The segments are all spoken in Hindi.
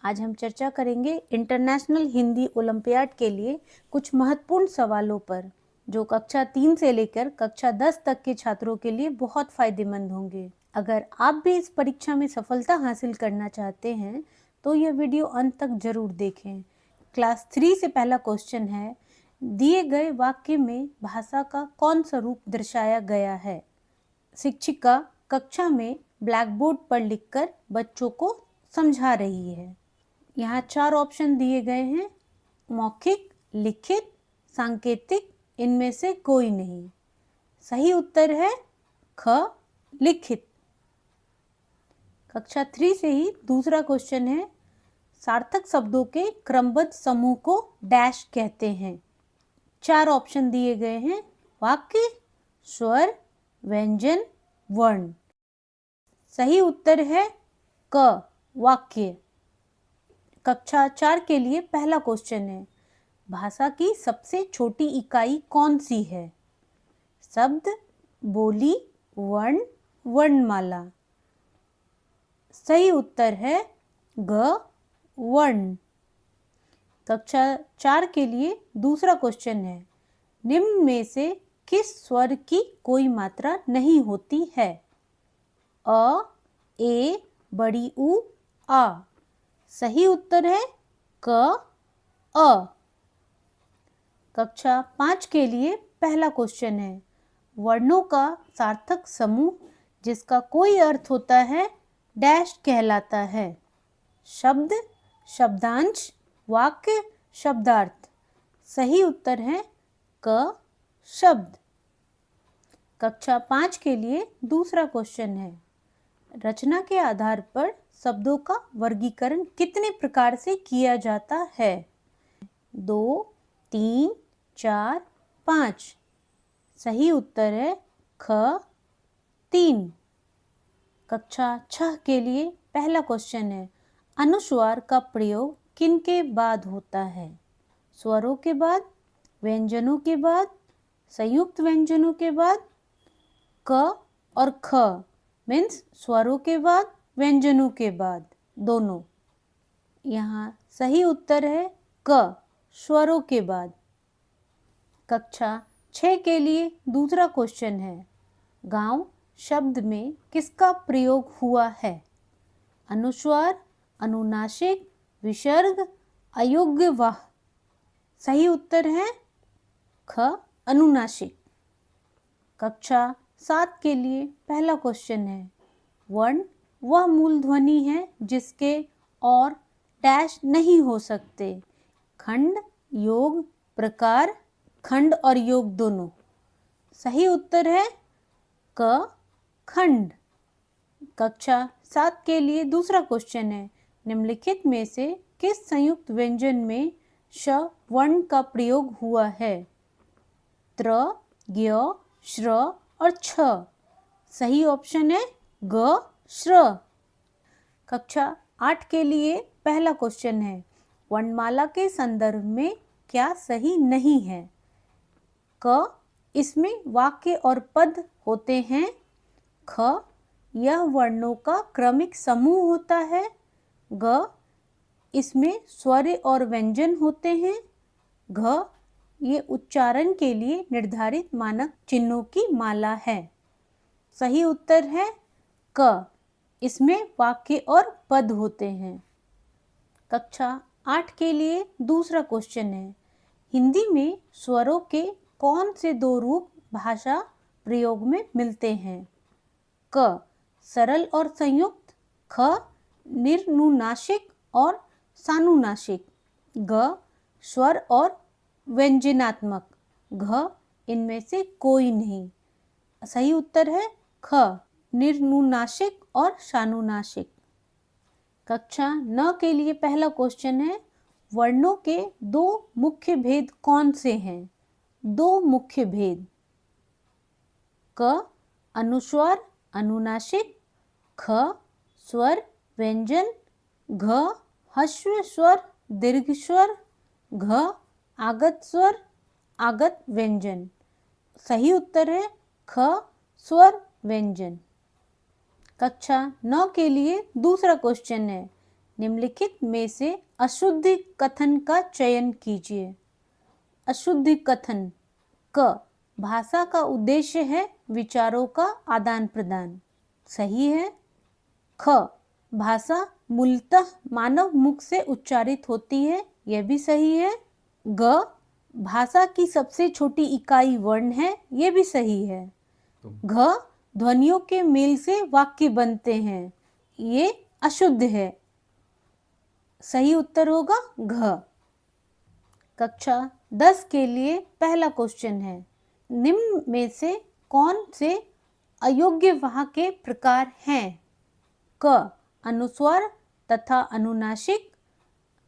आज हम चर्चा करेंगे इंटरनेशनल हिंदी ओलंपियाड के लिए कुछ महत्वपूर्ण सवालों पर, जो कक्षा 3 से लेकर कक्षा 10 तक के छात्रों के लिए बहुत फायदेमंद होंगे। अगर आप भी इस परीक्षा में सफलता हासिल करना चाहते हैं तो यह वीडियो अंत तक जरूर देखें। क्लास 3 से पहला क्वेश्चन है, दिए गए वाक्य में भाषा का कौन सा रूप दर्शाया गया है? शिक्षिका कक्षा में ब्लैक बोर्ड पर लिखकर बच्चों को समझा रही है। यहाँ 4 ऑप्शन दिए गए हैं, मौखिक, लिखित, सांकेतिक, इनमें से कोई नहीं। सही उत्तर है ख, लिखित। कक्षा 3 से ही दूसरा क्वेश्चन है, सार्थक शब्दों के क्रमबद्ध समूह को डैश कहते हैं। 4 ऑप्शन दिए गए हैं, वाक्य, स्वर, व्यंजन, वर्ण। सही उत्तर है क, वाक्य। कक्षा 4 के लिए पहला क्वेश्चन है, भाषा की सबसे छोटी इकाई कौन सी है? शब्द, बोली, वर्ण, वर्णमाला। सही उत्तर है ग, वर्ण। कक्षा 4 के लिए दूसरा क्वेश्चन है, निम्न में से किस स्वर की कोई मात्रा नहीं होती है? अ, ए, बड़ी ऊ, आ। सही उत्तर है क, अ। कक्षा 5 के लिए पहला क्वेश्चन है, वर्णों का सार्थक समूह जिसका कोई अर्थ होता है डैश कहलाता है? शब्द, शब्दांश, वाक्य, शब्दार्थ। सही उत्तर है क, शब्द। कक्षा 5 के लिए दूसरा क्वेश्चन है, रचना के आधार पर शब्दों का वर्गीकरण कितने प्रकार से किया जाता है? 2, 3, 4, 5। सही उत्तर है ख, 3। कक्षा 6 के लिए पहला क्वेश्चन है, अनुस्वार का प्रयोग किनके बाद होता है? स्वरों के बाद, व्यंजनों के बाद, संयुक्त व्यंजनों के बाद। क और ख मीन्स स्वरों के बाद, व्यंजनों के बाद, दोनों। यहाँ सही उत्तर है क, स्वरों के बाद। कक्षा 6 के लिए दूसरा क्वेश्चन है, गांव शब्द में किसका प्रयोग हुआ है? अनुस्वार, अनुनासिक, विसर्ग, अयोग्यवाह। सही उत्तर है ख, अनुनासिक। कक्षा 7 के लिए पहला क्वेश्चन है, वर्ण वह मूल ध्वनि है जिसके और डैश नहीं हो सकते? खंड, योग, प्रकार, खंड और योग दोनों। सही उत्तर है क, खंड। कक्षा 7 के लिए दूसरा क्वेश्चन है, निम्नलिखित में से किस संयुक्त व्यंजन में श वर्ण का प्रयोग हुआ है? त्र, ज्ञ, श्र और छ। सही ऑप्शन है ग, श्र। कक्षा 8 के लिए पहला क्वेश्चन है, वर्णमाला के संदर्भ में क्या सही नहीं है? क, इसमें वाक्य और पद होते हैं। ख, यह वर्णों का क्रमिक समूह होता है। ग, इसमें स्वर और व्यंजन होते हैं। घ, ये उच्चारण के लिए निर्धारित मानक चिन्हों की माला है। सही उत्तर है क, इसमें वाक्य और पद होते हैं। कक्षा 8 के लिए दूसरा क्वेश्चन है, हिंदी में स्वरों के कौन से 2 रूप भाषा प्रयोग में मिलते हैं? क, सरल और संयुक्त। ख, निर्नुनासिक और सानुनासिक। ग, स्वर और व्यंजनात्मक। घ, इनमें से कोई नहीं। सही उत्तर है ख, निर्नुनासिक और सानुनासिक। कक्षा 9 के लिए पहला क्वेश्चन है, वर्णों के 2 मुख्य भेद कौन से हैं? 2 मुख्य भेद। क, अनुस्वार, अनुनासिक। ख, स्वर, व्यंजन। घ, ह्रस्व स्वर, दीर्घ स्वर। घ, आगत स्वर, आगत व्यंजन। सही उत्तर है ख, स्वर, व्यंजन। कक्षा 9 के लिए दूसरा क्वेश्चन है, निम्नलिखित में से अशुद्ध कथन का चयन कीजिए। अशुद्ध कथन। क, भाषा का उद्देश्य है विचारों का आदान प्रदान। सही है। ख, भाषा मूलतः मानव मुख से उच्चारित होती है। यह भी सही है। ग, भाषा की सबसे छोटी इकाई वर्ण है। यह भी सही है। घ, ध्वनियों के मेल से वाक्य बनते हैं। ये अशुद्ध है। सही उत्तर होगा घ। कक्षा 10 के लिए पहला क्वेश्चन है, निम्न में से कौन से अयोग्य वाह के प्रकार हैं? क, अनुस्वर तथा अनुनासिक।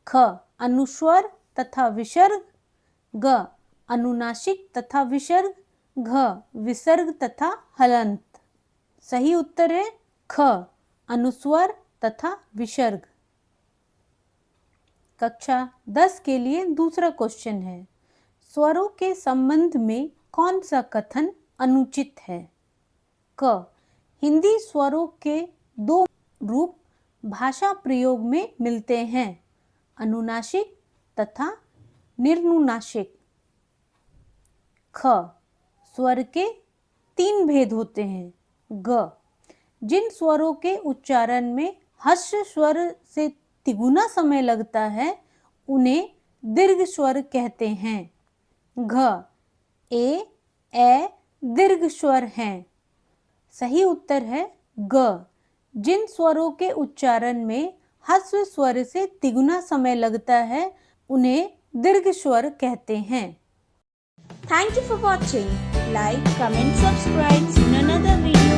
ख, अनुस्वर तथा विसर्ग। ग, अनुनासिक तथा विसर्ग। घ, विसर्ग तथा हलंत। सही उत्तर है ख, अनुस्वर तथा विसर्ग। कक्षा 10 के लिए दूसरा क्वेश्चन है, स्वरों के संबंध में कौन सा कथन अनुचित है? क, हिंदी स्वरों के दो रूप भाषा प्रयोग में मिलते हैं, अनुनासिक तथा निर्नुनासिक। ख, स्वर के 3 भेद होते हैं। ग, जिन स्वरों के उच्चारण में ह्रस्व स्वर से तिगुना समय लगता है उन्हें दीर्घ स्वर कहते हैं। घ, ए, दीर्घ स्वर हैं। सही उत्तर है ग, जिन स्वरों के उच्चारण में ह्रस्व स्वर से तिगुना समय लगता है उन्हें दीर्घ स्वर कहते हैं। Thank you for watching. Like, comment, subscribe. See you in another video.